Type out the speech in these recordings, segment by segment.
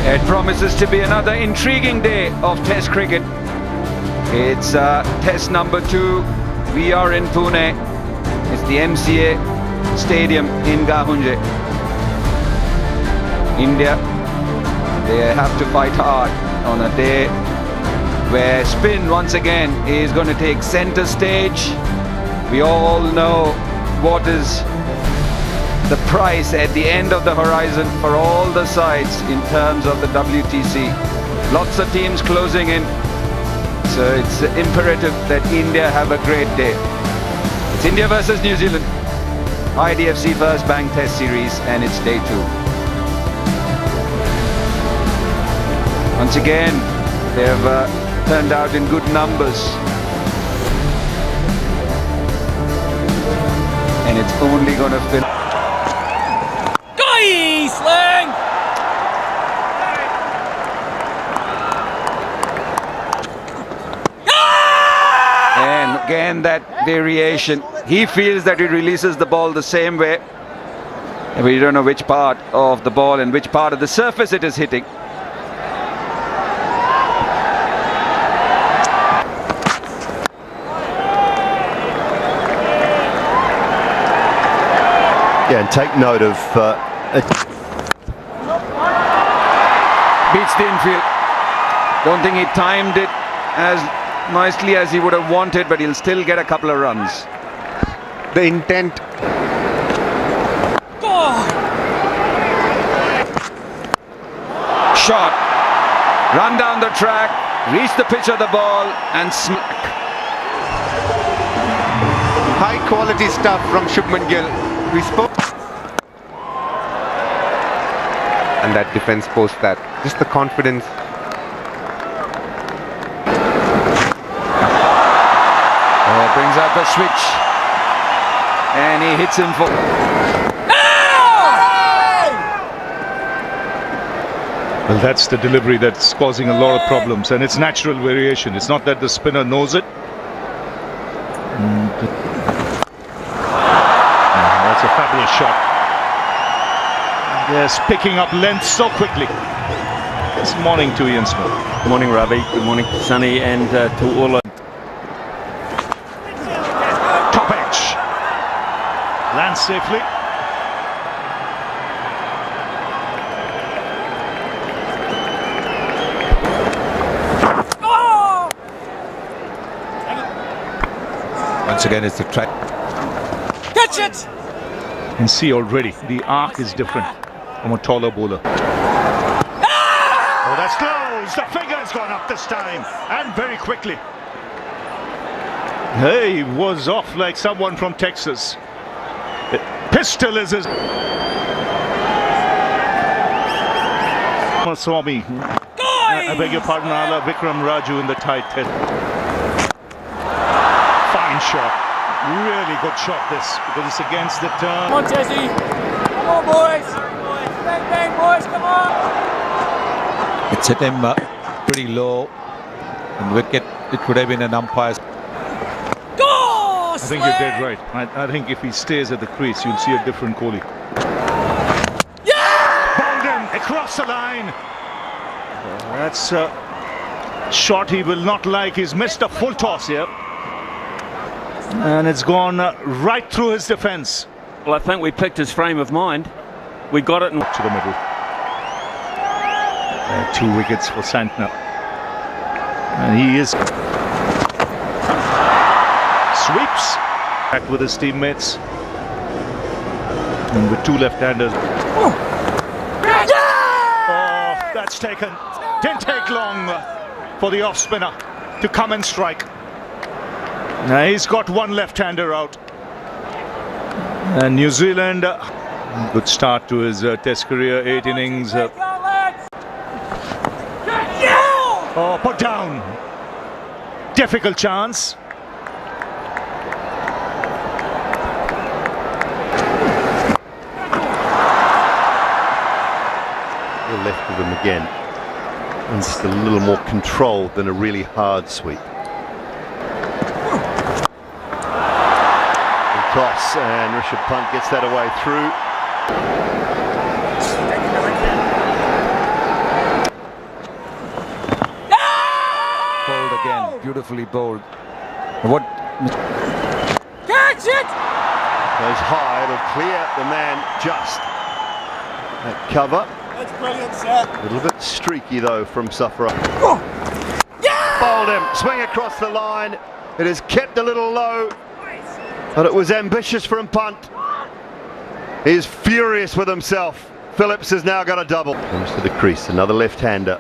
It promises to be another intriguing day of Test cricket. It's Test number 2. We are in Pune. It's the MCA Stadium in Gahunje. India, they have to fight hard on a day where spin once again is going to take center stage. We all know what is the price at the end of the horizon for all the sides in terms of the WTC. Lots of teams closing in, so it's imperative that India have a great day. It's India versus New Zealand, IDFC First Bank Test Series, and it's day 2. Once again, they have turned out in good numbers, and it's only going to finish. Sling! And again that variation. He feels that he releases the ball the same way. We don't know which part of the ball and which part of the surface it is hitting. Yeah, and take note of beats the infield. Don't think he timed it as nicely as he would have wanted, but he'll still get a couple of runs. the intent. Shot, run down the track, reach the pitch of the ball and smack. High quality stuff from Shubman Gill. We spoke. And that defense post that. Just the confidence. Oh, brings out the switch. And he hits him for... Well, that's the delivery that's causing a lot of problems, and it's natural variation. It's not that the spinner knows it. That's a fabulous shot. Yes, picking up length so quickly. Good morning to Ian Smith. Good morning, Ravi. Good morning, Sunny, and to all. Top edge. Lands safely. Once again, it's the track. Catch it! You can see already the arc is different from a taller bowler. Oh, that's close. The finger's gone up this time, and very quickly. He was off like someone from Texas. Pistol is his. Swami. I beg your pardon, Ala Vikram Raju in the tight head. Fine shot. Really good shot this, because it's against the turn. Come on, Jesse. Come on, boys. Bang, bang, boys. Come on. It's hit him pretty low. And wicket, it could have been an umpire's. I think you're dead right. I think if he stays at the crease, you'll see a different Kohli. Yeah! Bolden across the line. That's a shot he will not like. He's missed a full toss here. And it's gone right through his defence. Well, I think we picked his frame of mind. We got it To the middle. 2 wickets for Santner. And he is... Sweeps. Back with his teammates. And with 2 left-handers. Oh, that's taken. Didn't take long for the off-spinner to come and strike. Now he's got 1 left-hander out. And New Zealand, good start to his Test career, 8 innings. Oh, put down. Difficult chance. The left of him again. And just a little more controlled than a really hard sweep. Cross, and Rishabh Pant gets that away through. beautifully bowled. What? Catch it! Goes high, it'll clear the man just. That cover. That's brilliant, sir. A little bit streaky though from Safra. Yeah! Bowled him, swing across the line. It is kept a little low, but it was ambitious from Punt. He's furious with himself. Phillips has now got a double. Comes to the crease, another left-hander.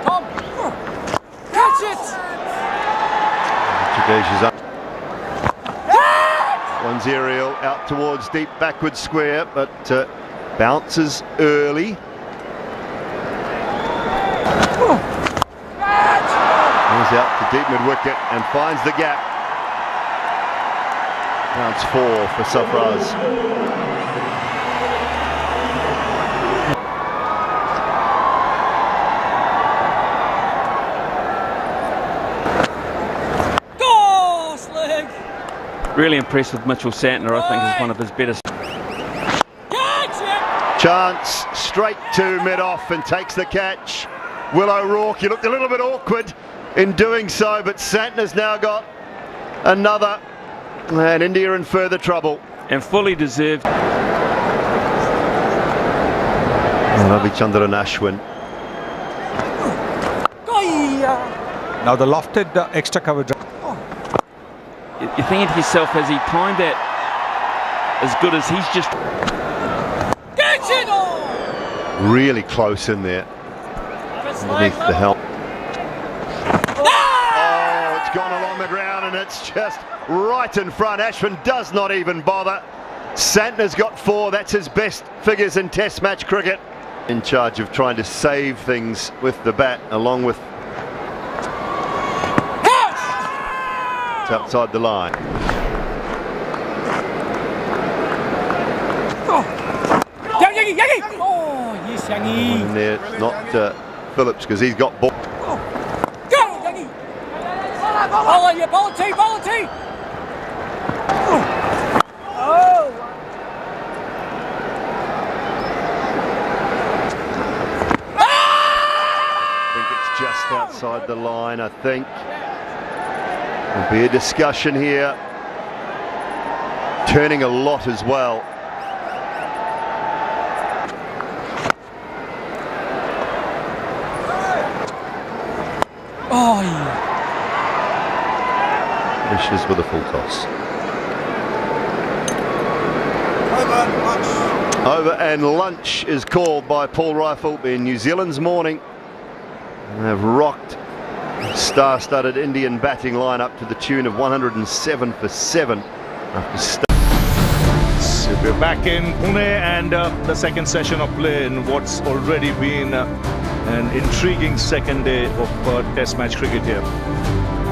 Tom! Catch it! Jadeja's up. One's aerial out towards deep backward square, but bounces early. He's out to deep mid-wicket and finds the gap. Bounce 4 for Sarfraz. Go, Slig! Really impressed with Mitchell Santner. I think is one of his better. Catch it! Chance straight to mid-off and takes the catch. Will O'Rourke, he looked a little bit awkward in doing so, but Santner's now got another, and India in further trouble. And fully deserved. Ravichandran Ashwin. Now the lofted extra cover drive. You're thinking to yourself, has he timed that as good as he's just. Catch it! Oh! Really close in there, underneath the helm. Oh, it's gone along the ground and it's just right in front. Ashwin does not even bother. Santner's got 4, that's his best figures in Test match cricket. In charge of trying to save things with the bat, along with it's outside the line. Yangi! Oh, yes, Yangi! And there, it's not Phillips because he's got ball. Go, Yangi! Bowler, you bowler T! Oh! I think it's just outside the line, I think. There'll be a discussion here. Turning a lot as well. Oh, yeah. Finishes with a full toss. Over and lunch is called by Paul Rifle in New Zealand's morning. And they've rocked star-studded Indian batting lineup to the tune of 107 for 7 after So we're back in Pune and the second session of play in what's already been an intriguing second day of Test match cricket here.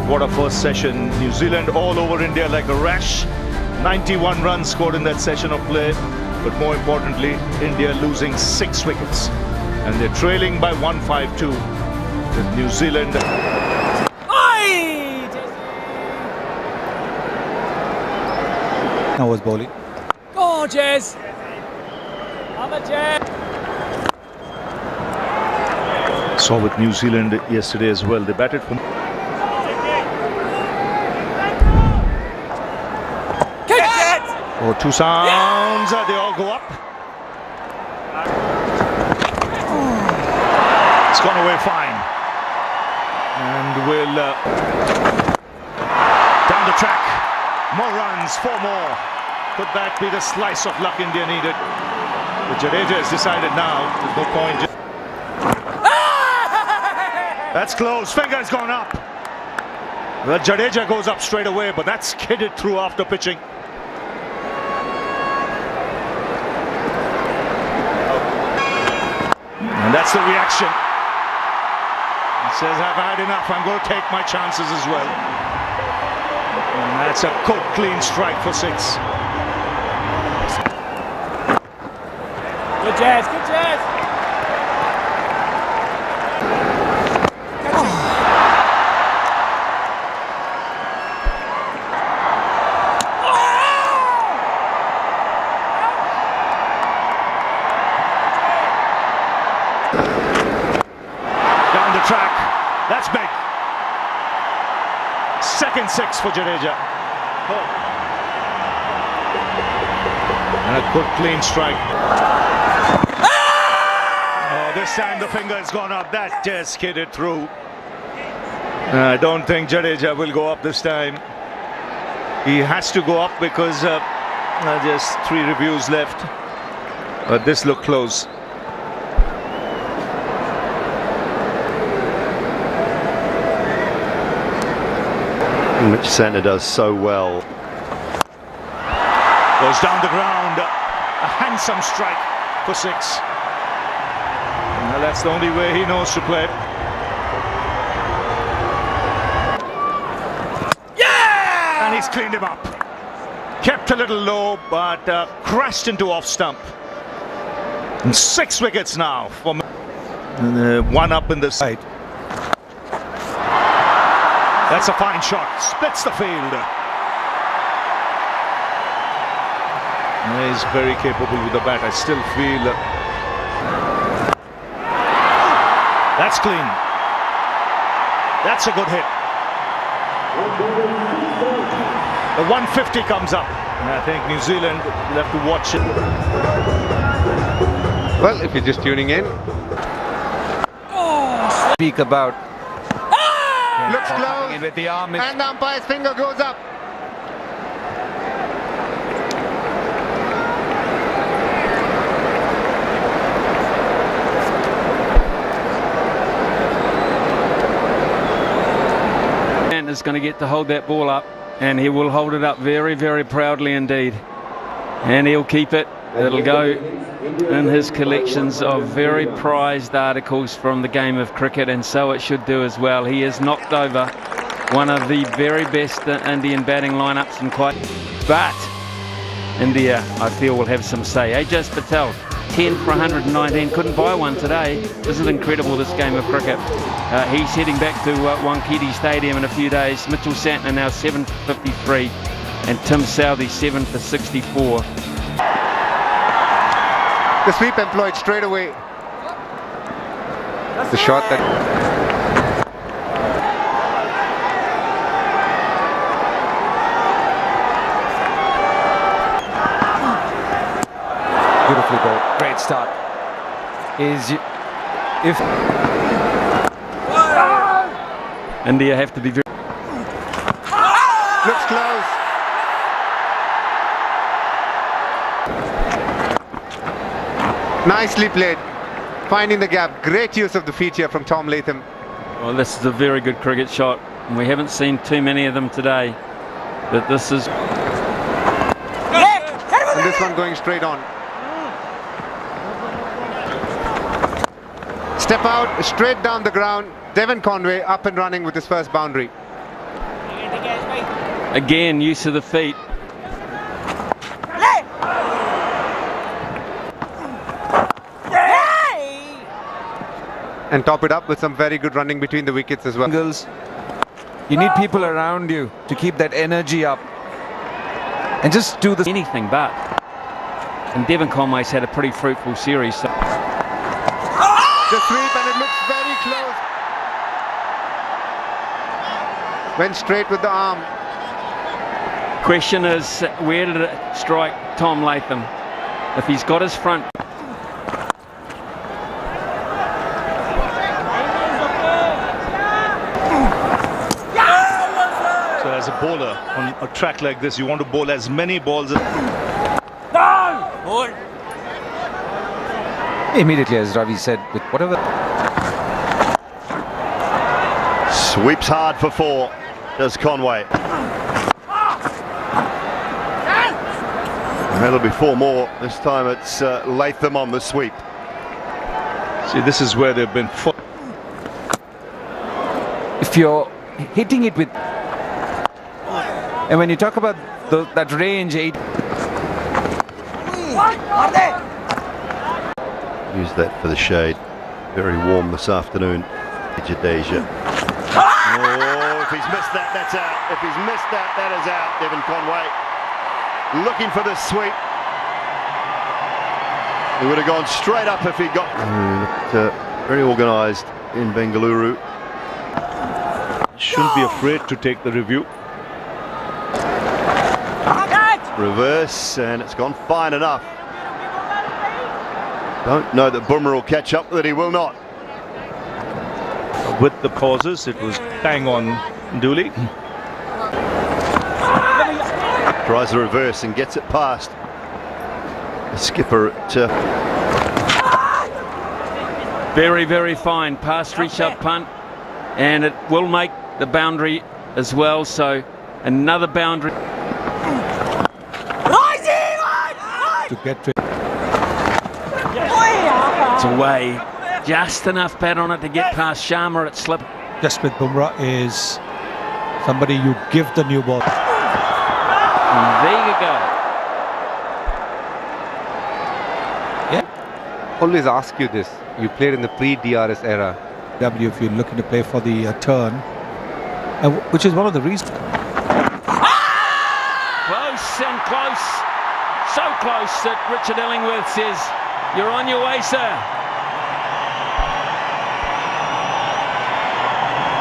What a first session. New Zealand all over India like a rash. 91 runs scored in that session of play. But more importantly, India losing 6 wickets. And they're trailing by 152 with New Zealand. Now was bowling. Go, Jez! Other Jez! Saw with New Zealand yesterday as well. They batted from. Oh, 2 sounds, they all go up. It's gone away fine. And will down the track. More runs, 4 more. Could that be the slice of luck India needed? But Jadeja has decided now, there's no point. That's close, finger's gone up. Well, Jadeja goes up straight away, but that's skidded through after pitching. And that's the reaction. He says, I've had enough, I'm going to take my chances as well. And that's a good clean strike for 6. Good Jez! Down the track, that's big. Second six for Jadeja. And a good clean strike. Oh, this time the finger has gone up. That just skidded through. I don't think Jadeja will go up this time. He has to go up because just 3 reviews left. But this looked close. Which Santner does so well. Goes down the ground. A handsome strike for 6. Well, that's the only way he knows to play. Yeah! And he's cleaned him up. Kept a little low, but crashed into off stump. And 6 wickets now for 1 up in the side. That's a fine shot. Splits the field. He's very capable with the bat. I still feel that's clean. That's a good hit. The 150 comes up, and I think New Zealand will have to watch it. Well, if you're just tuning in, Speak about looks close, with the arm. and the umpire's finger goes up. And is going to get to hold that ball up, and he will hold it up very, very proudly indeed. And he'll keep it. It'll go in his collections of very prized articles from the game of cricket, and so it should do as well. He has knocked over one of the very best Indian batting lineups in quite. But India, I feel, will have some say. Ajaz Patel, 10 for 119, couldn't buy one today. This is incredible, this game of cricket. He's heading back to Wankhede Stadium in a few days. Mitchell Santner now 7 for 53, and Tim Southee 7 for 64. The sweep employed straight away. The shot that Beautifully bowled. Great start. If India have to be very. looks close. Nicely played, finding the gap. Great use of the feet here from Tom Latham. Well, this is a very good cricket shot, and we haven't seen too many of them today. But this is. And this one going straight on. Step out, straight down the ground. Devon Conway up and running with his first boundary. Again, use of the feet. And top it up with some very good running between the wickets as well. angles, you need people around you to keep that energy up. And just do this. Anything but. And Devon Conway's had a pretty fruitful series. So. The sweep, and it looks very close. Went straight with the arm. Question is, where did it strike Tom Latham? If he's got his front. So as a bowler on a track like this, you want to bowl as many balls as. Immediately, as Ravi said, with whatever. Sweeps hard for 4, does Conway. And that'll be 4 more. This time it's Latham on the sweep. See, this is where they've been. If you're hitting it with. And when you talk about that range, 8. Use that for the shade. Very warm this afternoon. Jadeja. Oh, if he's missed that, that's out. If he's missed that, that is out. Devon Conway looking for the sweep. He would have gone straight up if he got. Very organised in Bengaluru. shouldn't be afraid to take the review. Reverse, and it's gone fine enough. Don't know that Bumrah will catch up with it. He will not. With the pauses, it was bang on Dooley. Tries the reverse and gets it past the skipper at Very, very fine. Past reshove punt. And it will make the boundary as well. So another boundary. To get to It's away. Just enough pad on it to get past Sharma. It slipped. just with Bumrah is somebody you give the new ball. And there you go. Always ask you this. You played in the pre-DRS era. W if you're looking to play for the turn, which is one of the reasons. Close and close. So close that Richard Illingworth says, "You're on your way, sir."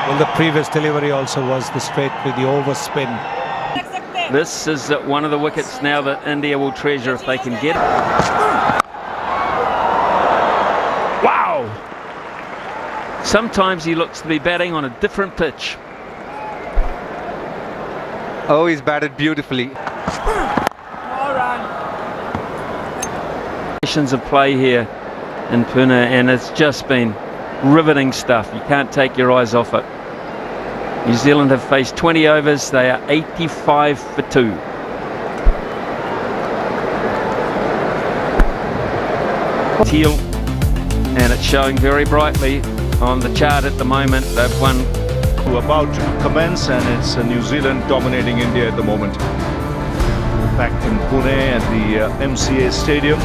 Well, the previous delivery also was the straight with the overspin. This is one of the wickets now that India will treasure if they can get it. Wow! Sometimes he looks to be batting on a different pitch. Oh, he's batted beautifully. Of play here in Pune, and it's just been riveting stuff. You can't take your eyes off it. New Zealand have faced 20 overs. They are 85 for 2. Teal, and it's showing very brightly on the chart at the moment. They've won. We're about to commence, and it's New Zealand dominating India at the moment. Back in Pune at the MCA Stadium.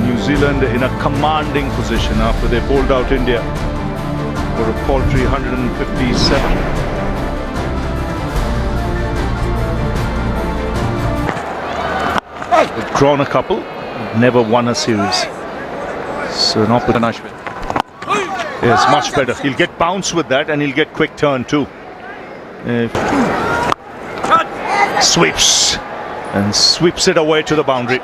New Zealand in a commanding position after they bowled out India for a paltry 157. They've drawn a couple, never won a series. So an opportunity. Yes, much better. He'll get bounce with that, and he'll get quick turn too. Sweeps and sweeps it away to the boundary.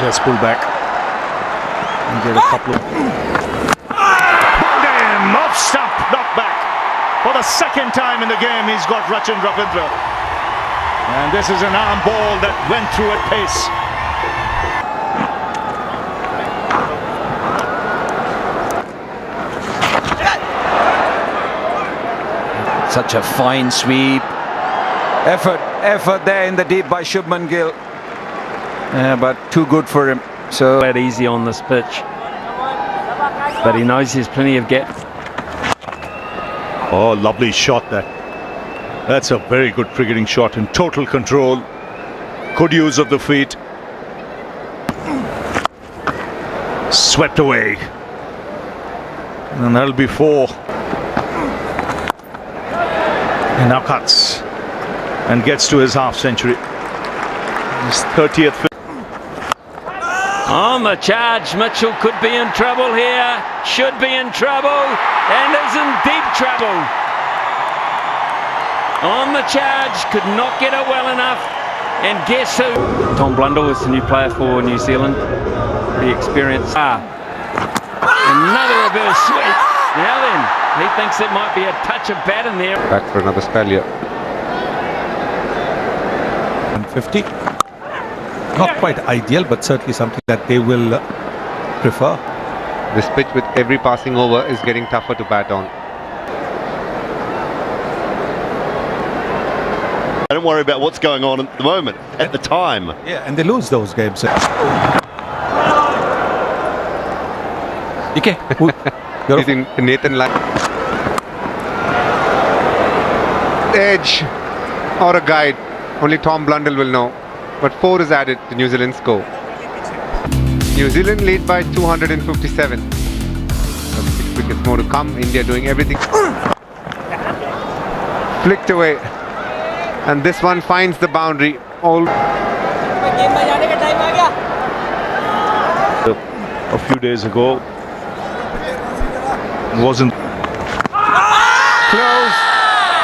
Just pull back and get a couple of damn off stump knocked back. For the second time in the game, he's got Rachin Ravindra, and this is an arm ball that went through at pace. Such a fine sweep. Effort there in the deep by Shubman Gill. But too good for him. So That easy on this pitch, but he knows there's plenty of gap. Oh, lovely shot that. That's a very good cricketing shot in total control. Good use of the feet. Swept away. And that'll be 4. And now cuts and gets to his half century. His 30th. On the charge, Mitchell could be in trouble here, should be in trouble, and is in deep trouble. On the charge, could not get it well enough, and guess who? Tom Blundell is the new player for New Zealand, the experienced. Another reverse sweep. Now then, he thinks it might be a touch of bat in there. Back for another spell here. 50. Not quite ideal, but certainly something that they will prefer. This pitch with every passing over is getting tougher to bat on. Don't worry about what's going on at the moment, at the time. Yeah, and they lose those games. Okay. He's in Nathan line. Edge or a guide. Only Tom Blundell will know. But 4 is added to New Zealand's score. New Zealand lead by 257. 6 wickets more to come. India doing everything. Flicked away. And this one finds the boundary. All. A few days ago wasn't.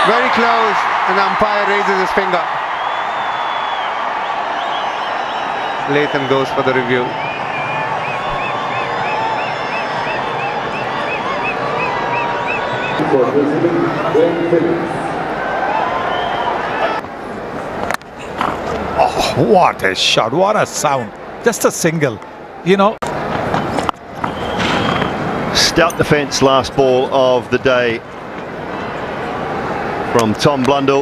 Very close, and the umpire raises his finger. Latham goes for the review. Oh, what a shot, what a sound. Just a single, you know. Stout defence, last ball of the day from Tom Blundell.